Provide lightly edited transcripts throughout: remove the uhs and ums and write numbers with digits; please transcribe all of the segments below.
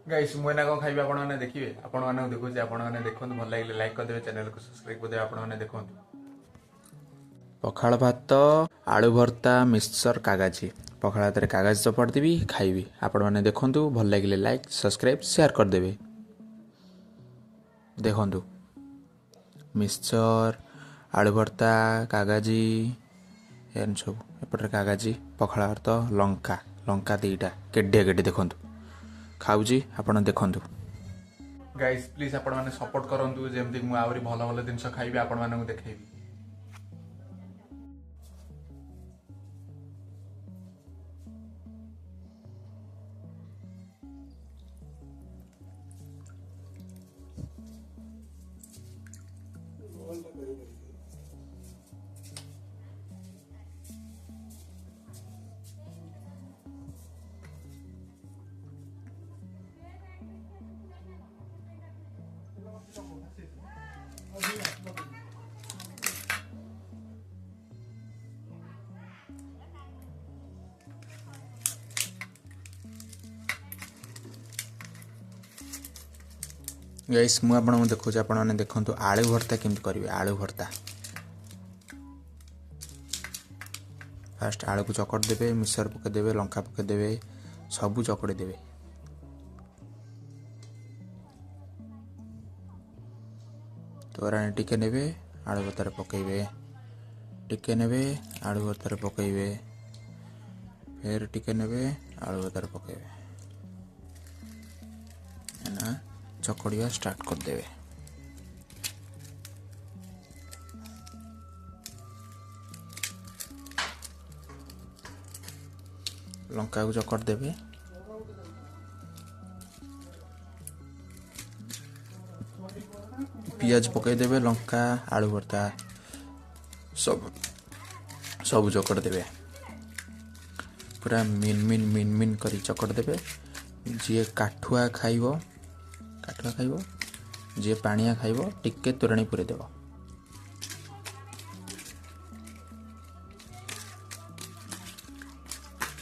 guys मुझे कौन खाइबे आपण मैंने देखिए आपण मैंने देखुचे आपण मैंने देखो भल लगे लाइक करदे चैनल को सब्सक्राइब करदे आपण मैंने देखो पखाड़ भात आलू भर्ता मिक्सचर कागजी पखाड़ भात कागज चपड़देवी खाइबी आपण मैंने देखु भल लगे लाइक सब्सक्राइब शेयर करदे देखु मिक्सचर आलू भर्ता कागजी एन सब एपटे कागजी पखाड़ भात लंका लंका दीटा केडिया केडी देखु खाऊजी आपण देखंतु गाइस प्लीज आपण माने सपोर्ट करंतु जेमति मु आवरी भलो भलो जिंस खाइबे आपण माने को देखेबी गाइस मु आपन देखु आपण माने देखंतु आलू भर्ता केमति करिवे आलू भर्ता फास्ट आलू को चकड़ देबे मिक्सर पके देबे लंका पके देबे सबु चकड़ी देबे तोरानी टिके नेबे आलू भर्ता पकेबे टिके नेबे आलू भर्ता पकेबे फिर टिके नेबे आलू भर्ता पकेबे ना चकड़िया स्टार्ट कर देवे लंका को चकड़ देवे पियाज पकई देवे लंका आलू भर्ता सब सब चकड़ देवे पूरा मिन मिन मिन मिन करी चकड़ देवे जी काठुआ खाइबो काठुआ खाइबो जे पानिया खाइबो टिके तोराणी पुरे देबो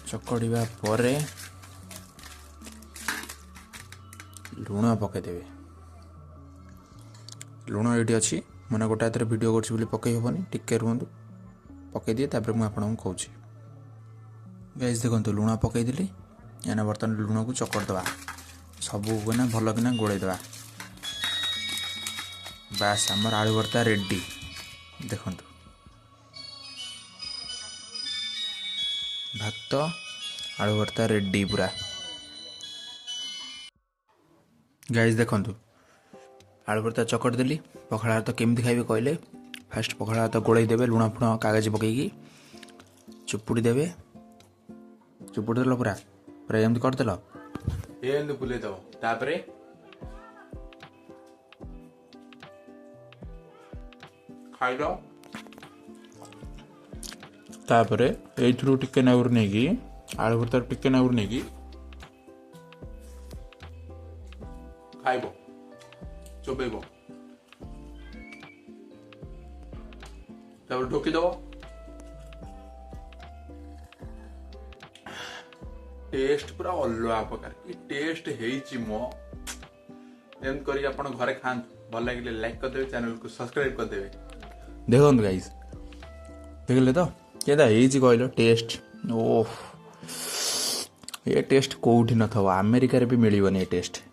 चकड़िबा परे लुण पके देबे लुण एठी अछि मने गोटा एतरे वीडियो करछि बोली पकई होबनी टिके रुहंतु पकई दिए तापर मु आपन को कहूछि गाइस देखंतु लुण पकई दिली एना बर्तन लुण को चकड़ दबा सबू ना भल किना गोड़े देवा बास आमर आलू भर्ता रेडी देखंतु भात आलू भर्ता रेडी पूरा गाइस देखंतु आलू भर्ता चकड़ देली पखाड़ भात केमती खाइबे कहले फास्ट पखाड़ भात गोड़े देबे लुण फुण कागज पकईकी चुपुड़ी देबे चुपुड़ी देल पूरा पूरा एमती करदेल एंद बुले दो तापरे खाइलो तापरे एथरू टिके नाउर नेगी आलू भर्ता टिके नाउर नेगी खाइबो चोबेबो तापर ढोकी दो टेस्ट पूरा अलग प्रकार की टेस्ट हेची मो एम करी आपण घरे खान भल लगे लाइक कर देबे चैनल को सब्सक्राइब कर देबे देखो गाइस देखले तो केदा हेची कहलो टेस्ट ओह ये टेस्ट कोठी न थवा अमेरिका रे भी मिलिबनी ये टेस्ट